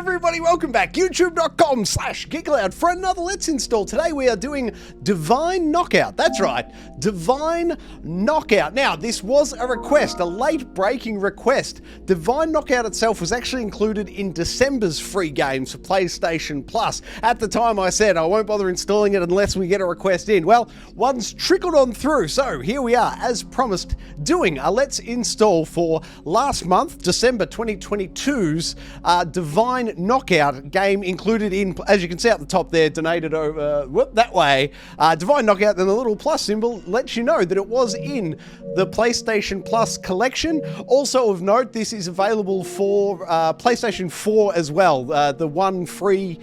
everybody, welcome back. YouTube.com/Geek Aloud for another Let's Install. Today we are doing Divine Knockout. That's right, Divine Knockout. Now, this was a request, a late-breaking request. Divine Knockout itself was actually included in December's free games for PlayStation Plus. At the time I said I won't bother installing it unless we get a request in. Well, one's trickled on through, so here we are, as promised, doing a Let's Install for last month, December 2022's Divine Knockout game, included in, as you can see at the top there, donated over, that way. Divine Knockout, then the little plus symbol lets you know that it was in the PlayStation Plus collection. Also of note, this is available for PlayStation 4 as well. The one free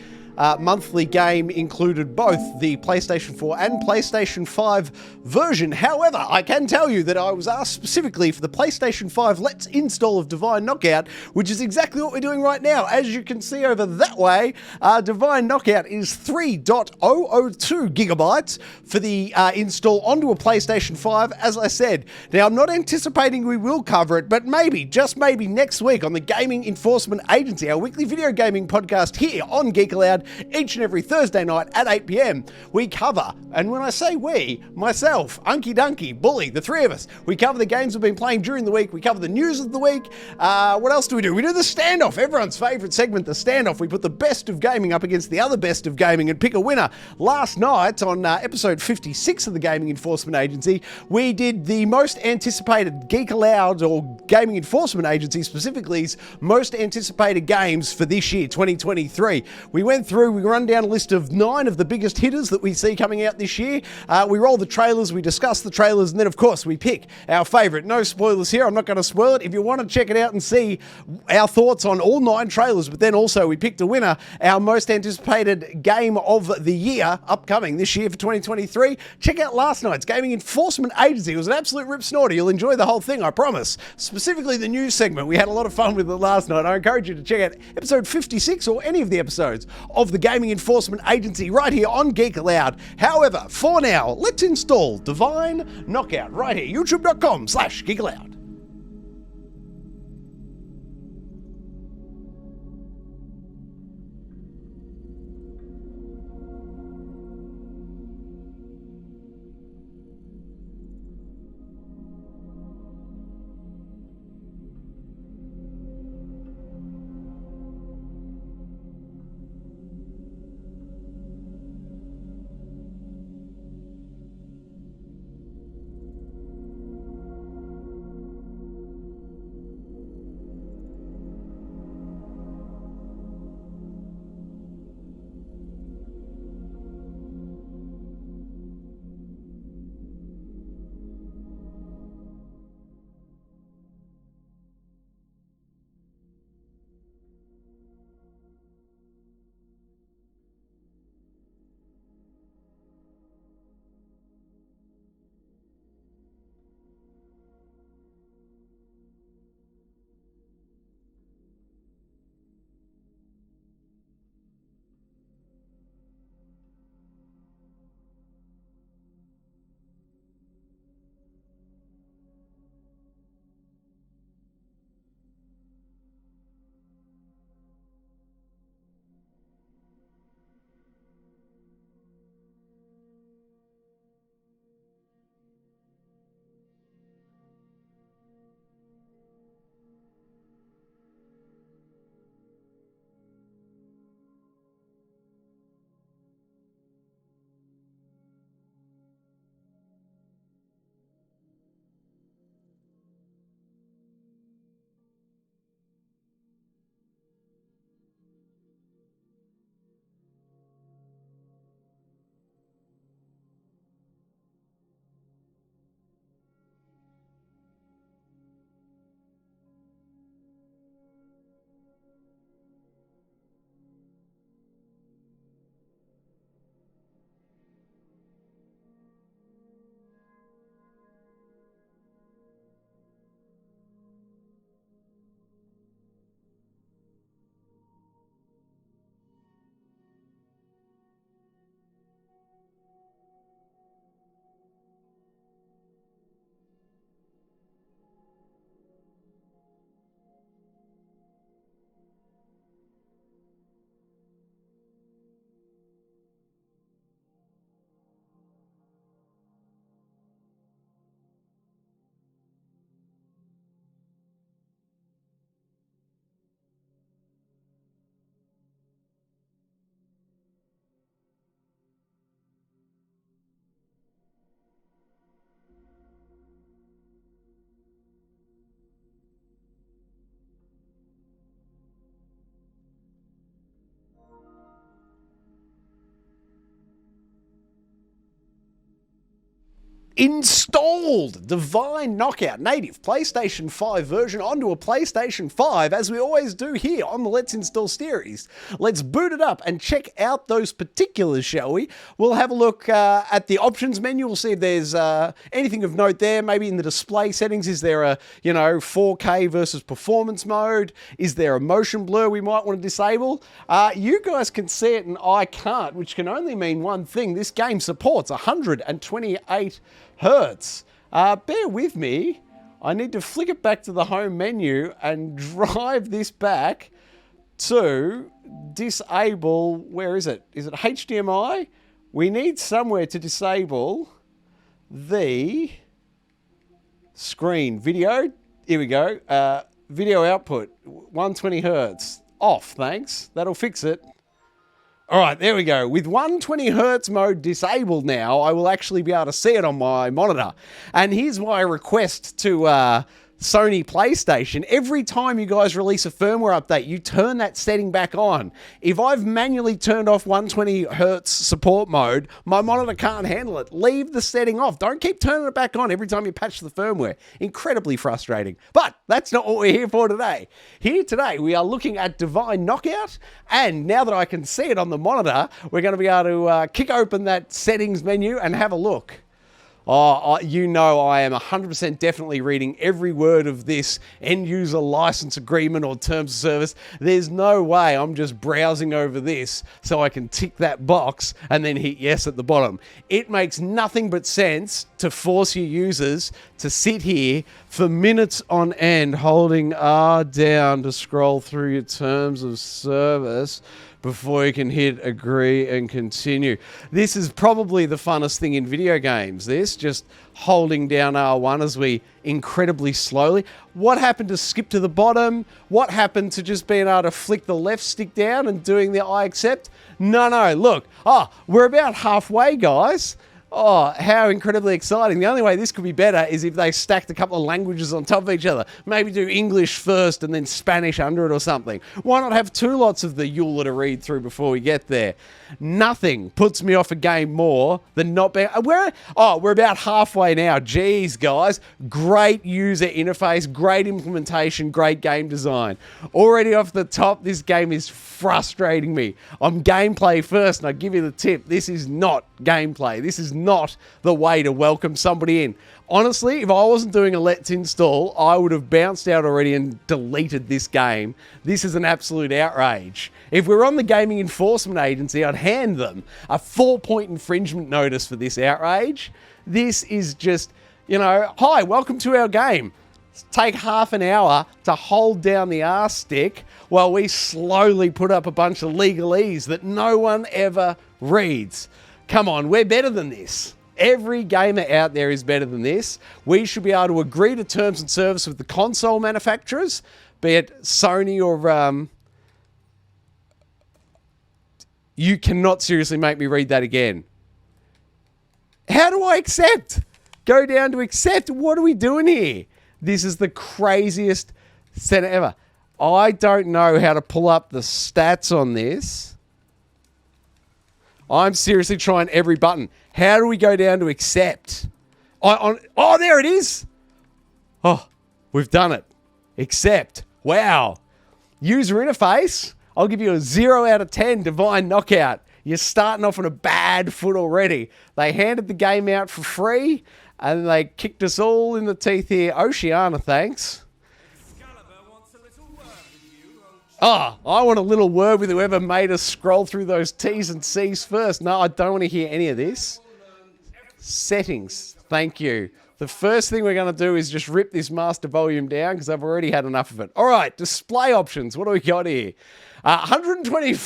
monthly game included both the PlayStation 4 and PlayStation 5 version. However, I can tell you that I was asked specifically for the PlayStation 5 Let's Install of Divine Knockout, which is exactly what we're doing right now. As you can see over that way, Divine Knockout is 3.002 gigabytes for the install onto a PlayStation 5, as I said. Now, I'm not anticipating we will cover it, but maybe, just maybe next week on the Gaming Enforcement Agency, our weekly video gaming podcast here on Geek Aloud, each and every Thursday night at 8 p.m, we cover, and when I say we, myself, Unky Dunky, Bully, the three of us, we cover the games we've been playing during the week, we cover the news of the week. What else do? We do the standoff, everyone's favourite segment, the standoff. We put the best of gaming up against the other best of gaming and pick a winner. Last night, on episode 56 of the Gaming Enforcement Agency, we did the most anticipated Geek Aloud, or Gaming Enforcement Agency specifically's most anticipated games for this year, 2023. We went through, we run down a list of 9 of the biggest hitters that we see coming out this year. We roll the trailers, we discuss the trailers, and then of course we pick our favourite. No spoilers here, I'm not going to spoil it. If you want to check it out and see our thoughts on all 9 trailers, but then also we picked a winner, our most anticipated game of the year, upcoming this year for 2023, check out last night's Gaming Enforcement Agency. It was an absolute rip snorter. You'll enjoy the whole thing, I promise. Specifically the news segment. We had a lot of fun with it last night. I encourage you to check out episode 56 or any of the episodes of the Gaming Enforcement Agency right here on Geek Aloud. However, for now, let's install Divine Knockout right here, youtube.com/Geek Aloud. installed. Divine Knockout, native PlayStation 5 version onto a PlayStation 5, as we always do here on the Let's Install series. Let's boot it up and check out those particulars, shall we? We'll have a look at the options menu. We'll see if there's anything of note there. Maybe in the display settings, is there a 4K versus performance mode? Is there a motion blur we might want to disable? You guys can see it and I can't, which can only mean one thing. This game supports 128 hertz. Bear with me. I need to flick it back to the home menu and drive this back to disable. Where is it? Is it HDMI? We need somewhere to disable the screen. Video. Here we go. Video output. 120 hertz. Off, thanks. That'll fix it. All right, there we go. With 120 hertz mode disabled now, I will actually be able to see it on my monitor. And here's my request to Sony PlayStation. Every time you guys release a firmware update, you turn that setting back on. If I've manually turned off 120 hertz support mode, my monitor can't handle it. Leave the setting off. Don't keep turning it back on every time you patch the firmware. Incredibly frustrating. But that's not what we're here for today. Here today, we are looking at Divine Knockout. And now that I can see it on the monitor, we're going to be able to kick open that settings menu and have a look. Oh, you know I am 100% definitely reading every word of this end-user license agreement or terms of service. There's no way I'm just browsing over this so I can tick that box and then hit yes at the bottom. It makes nothing but sense to force your users to sit here for minutes on end holding R down to scroll through your terms of service before you can hit agree and continue. This is probably the funnest thing in video games, this, just holding down R1 as we incredibly slowly. What happened to skip to the bottom? What happened to just being able to flick the left stick down and doing the I accept? No, look. We're about halfway, guys. Oh, how incredibly exciting. The only way this could be better is if they stacked a couple of languages on top of each other. Maybe do English first and then Spanish under it or something. Why not have two lots of the EULA to read through before we get there? Nothing puts me off a game more than not being... We're about halfway now. Jeez, guys. Great user interface, great implementation, great game design. Already off the top, this game is frustrating me. I'm gameplay first, and I give you the tip. This is not gameplay. This is not the way to welcome somebody in. Honestly, if I wasn't doing a Let's Install, I would have bounced out already and deleted this game. This is an absolute outrage. If we were on the Gaming Enforcement Agency, I'd hand them a 4-point infringement notice for this outrage. This is just, hi, welcome to our game. Take half an hour to hold down the R stick while we slowly put up a bunch of legalese that no one ever reads. Come on, we're better than this. Every gamer out there is better than this. We should be able to agree to terms and service with the console manufacturers, be it Sony or... You cannot seriously make me read that again. How do I accept? Go down to accept. What are we doing here? This is the craziest setup ever. I don't know how to pull up the stats on this. I'm seriously trying every button. How do we go down to accept? There it is. Oh, we've done it. Accept. Wow. User interface. I'll give you a 0 out of 10 Divine Knockout. You're starting off on a bad foot already. They handed the game out for free, and they kicked us all in the teeth here. Oceania, thanks. Excalibur wants a little word with you. I want a little word with whoever made us scroll through those T's and C's first. No, I don't want to hear any of this. Settings. Thank you. The first thing we're going to do is just rip this master volume down because I've already had enough of it. All right, display options. What do we got here? 120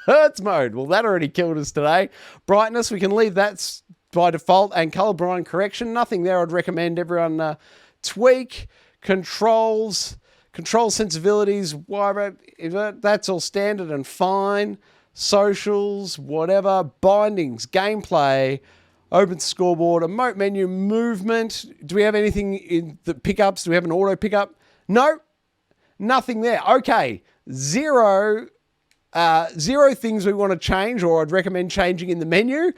hertz mode. Well, that already killed us today. Brightness, we can leave that by default. And color blind correction. Nothing there I'd recommend everyone tweak. Control sensibilities. That's all standard and fine. Socials, whatever. Bindings, gameplay. Open scoreboard, emote menu, movement. Do we have anything in the pickups? Do we have an auto pickup? No, nothing there. Okay, zero things we want to change or I'd recommend changing in the menu.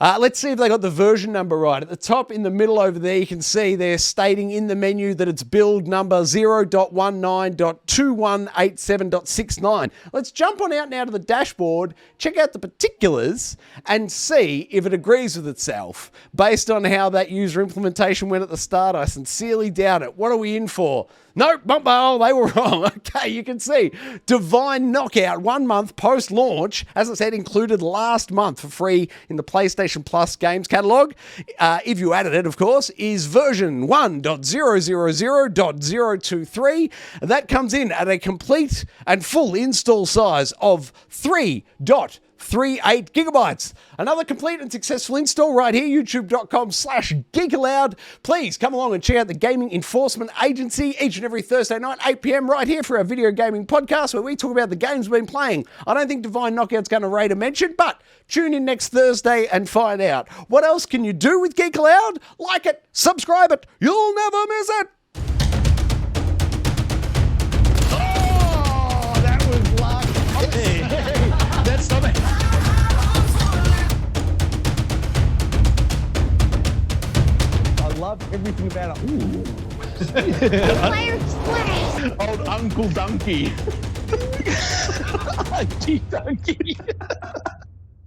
Let's see if they got the version number right. At the top in the middle over there, you can see they're stating in the menu that it's build number 0.19.2187.69. Let's jump on out now to the dashboard, check out the particulars, and see if it agrees with itself. Based on how that user implementation went at the start, I sincerely doubt it. What are we in for? Nope, they were wrong. Okay, you can see Divine Knockout 1 month post-launch, as I said, included last month for free in the PlayStation Plus games catalog. If you added it, of course, is version 1.000.023. That comes in at a complete and full install size of 3.38 gigabytes. Another complete and successful install right here, youtube.com/Geek Aloud. Please come along and check out the Gaming Enforcement Agency each and every Thursday night, 8 p.m. right here for our video gaming podcast where we talk about the games we've been playing. I don't think Divine Knockout's going to rate a mention, but tune in next Thursday and find out. What else can you do with Geek Aloud? Like it, subscribe it, you'll never miss it. Oh, that was luck. Hey, that's something. I love everything about it. Ooh. Fire splash! Old Uncle Donkey. Donkey.